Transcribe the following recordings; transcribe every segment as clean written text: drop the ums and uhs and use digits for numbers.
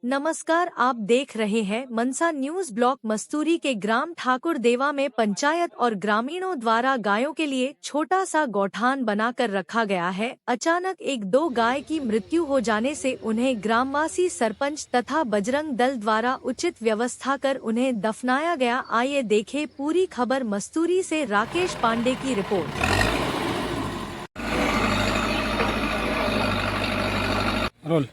नमस्कार, आप देख रहे हैं मनसा न्यूज। ब्लॉक मस्तूरी के ग्राम ठाकुर देवा में पंचायत और ग्रामीणों द्वारा गायों के लिए छोटा सा गौठान बनाकर रखा गया है। अचानक एक दो गाय की मृत्यु हो जाने से उन्हें ग्रामवासी, सरपंच तथा बजरंग दल द्वारा उचित व्यवस्था कर उन्हें दफनाया गया। आइए देखें पूरी खबर। मस्तूरी से राकेश पांडे की रिपोर्ट। रोल।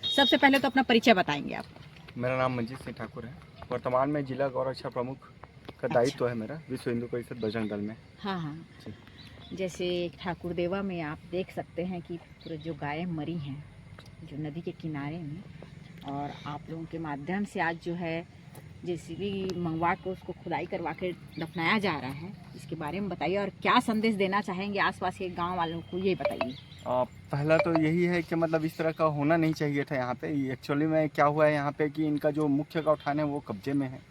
सबसे पहले तो अपना परिचय बताएंगे आप। मेरा नाम मंजीत सिंह ठाकुर है। वर्तमान में जिला गौरक्षा प्रमुख का दायित्व है मेरा विश्व हिंदू परिषद बजरंग दल में। हाँ, जैसे ठाकुर देवा में आप देख सकते हैं कि पूरे जो गायें मरी हैं जो नदी के किनारे में, और आप लोगों के माध्यम से आज जो है जेसीबी मंगवा के उसको खुदाई करवा के दफनाया जा रहा है, इसके बारे में बताइए और क्या संदेश देना चाहेंगे आसपास के गांव वालों को, ये बताइए। पहला तो यही है कि मतलब इस तरह का होना नहीं चाहिए था यहाँ पे। एक्चुअली में क्या हुआ है यहाँ पे कि इनका जो मुख्य गौठान है वो कब्जे में है।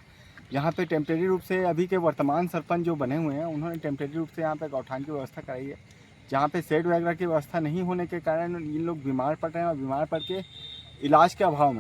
यहाँ पे टेम्परेरी रूप से अभी के वर्तमान सरपंच जो बने हुए हैं उन्होंने टेम्परेरी रूप से यहाँ पे गौठान की व्यवस्था कराई है, जहाँ पे शेड वगैरह की व्यवस्था नहीं होने के कारण इन लोग बीमार पड़ रहे हैं, और बीमार पड़ के इलाज के अभाव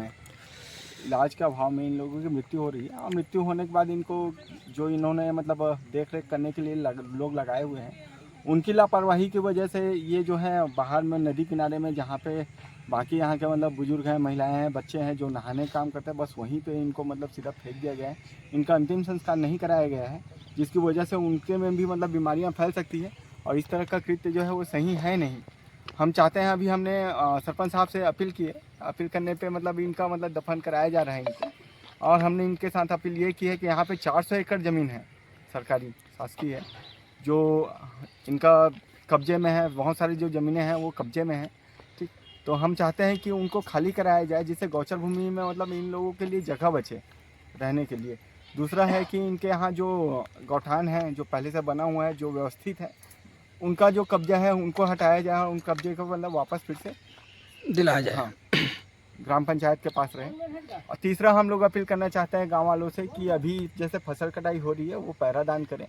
में इन लोगों की मृत्यु हो रही है। और मृत्यु होने के बाद इनको जो इन्होंने मतलब देख रेख करने के लिए लोग लगाए हुए हैं, उनकी लापरवाही की वजह से ये जो है बाहर में नदी किनारे में, जहाँ पे बाकी यहाँ के मतलब बुजुर्ग हैं, महिलाएं हैं, बच्चे हैं जो नहाने का काम करते हैं, बस वहीं पे इनको मतलब सीधा फेंक दिया गया है। इनका अंतिम संस्कार नहीं कराया गया है, जिसकी वजह से उनके में भी मतलब बीमारियाँ फैल सकती है, और इस तरह का कृत्य जो है वो सही है नहीं। हम चाहते हैं, अभी हमने सरपंच साहब से अपील की है, अपील करने पर मतलब इनका मतलब दफन कराया जा रहा है इनको। और हमने इनके साथ अपील ये की है कि यहाँ पर 400 एकड़ ज़मीन है, सरकारी शासकीय है, जो इनका कब्जे में है। बहुत सारी जो ज़मीनें हैं वो कब्जे में हैं, ठीक। तो हम चाहते हैं कि उनको खाली कराया जाए, जिससे गौचर भूमि में मतलब इन लोगों के लिए जगह बचे रहने के लिए। दूसरा है कि इनके यहाँ जो गौठान है जो पहले से बना हुआ है, जो व्यवस्थित है, उनका जो कब्जा है उनको हटाया जाए, उन कब्जे को मतलब वापस फिर से दिलाया जाए। हाँ, ग्राम पंचायत के पास रहे। और तीसरा हम लोग अपील करना चाहते हैं गाँव वालों से कि अभी जैसे फसल कटाई हो रही है वो पैरादान करें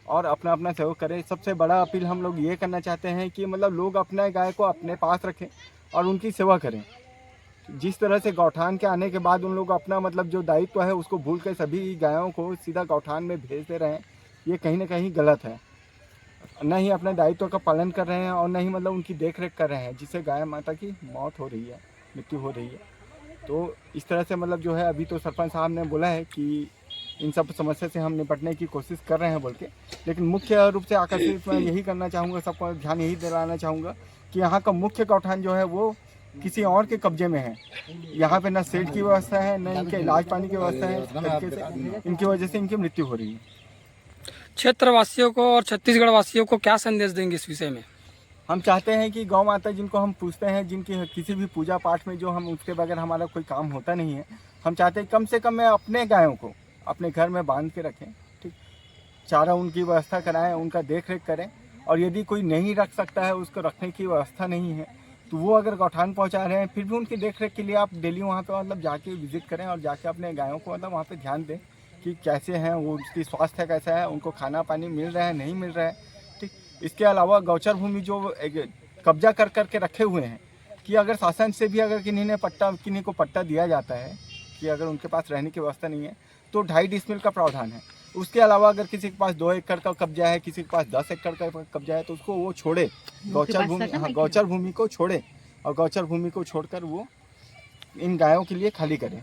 और अपना अपना सहयोग करें। सबसे बड़ा अपील हम लोग ये करना चाहते हैं कि मतलब लोग अपने गाय को अपने पास रखें और उनकी सेवा करें। जिस तरह से गौठान के आने के बाद उन लोग अपना मतलब जो दायित्व है उसको भूल के सभी गायों को सीधा गौठान में भेज दे रहे हैं, ये कहीं ना कहीं गलत है। न ही अपने दायित्व का पालन कर रहे हैं और न ही मतलब उनकी देख रेख कर रहे हैं, जिससे गाय माता की मौत हो रही है, मृत्यु हो रही है। तो इस तरह से मतलब जो है अभी तो सरपंच साहब ने बोला है कि इन सब समस्या से हम निपटने की कोशिश कर रहे हैं बोल के, लेकिन मुख्य रूप से आकर्षित मैं यही करना चाहूँगा, सबको ध्यान यही दिलाना चाहूँगा कि यहाँ का मुख्य गौठान जो है वो किसी और के कब्जे में है। यहाँ पे न शेड की व्यवस्था है, न इनके इलाज पानी की व्यवस्था है। इस तरीके से इनकी वजह से इनकी मृत्यु हो रही है। क्षेत्रवासियों को और छत्तीसगढ़ वासियों को क्या संदेश देंगे इस विषय में? हम चाहते हैं कि गौ माता जिनको हम पूछते हैं, जिनकी किसी भी पूजा पाठ में जो हम उसके बगैर हमारा कोई काम होता नहीं है, हम चाहते हैं कम से कम अपने गायों को अपने घर में बांध के रखें, ठीक। चारा उनकी व्यवस्था कराएं, उनका देख रेख करें, और यदि कोई नहीं रख सकता है, उसको रखने की व्यवस्था नहीं है, तो वो अगर गौठान पहुंचा रहे हैं फिर भी उनकी देख रेख के लिए आप डेली वहाँ पे मतलब जाके विजिट करें और जाके अपने गायों को मतलब वहाँ पे ध्यान दें कि कैसे हैं वो, उसकी स्वास्थ्य कैसा है, उनको खाना पानी मिल रहा है नहीं मिल रहा है, ठीक। इसके अलावा गौचर भूमि जो कब्जा कर करके रखे हुए हैं, कि अगर शासन से भी अगर किन्हीं को पट्टा दिया जाता है कि अगर उनके पास रहने की व्यवस्था नहीं है तो 2.5 डिसमिल का प्रावधान है। उसके अलावा अगर किसी के पास 2 एकड़ का कब्जा है, किसी के पास 10 एकड़ का कब्जा है, तो उसको वो छोड़े, गौचर भूमि को छोड़े, और गौचर भूमि को छोड़कर वो इन गायों के लिए खाली करें।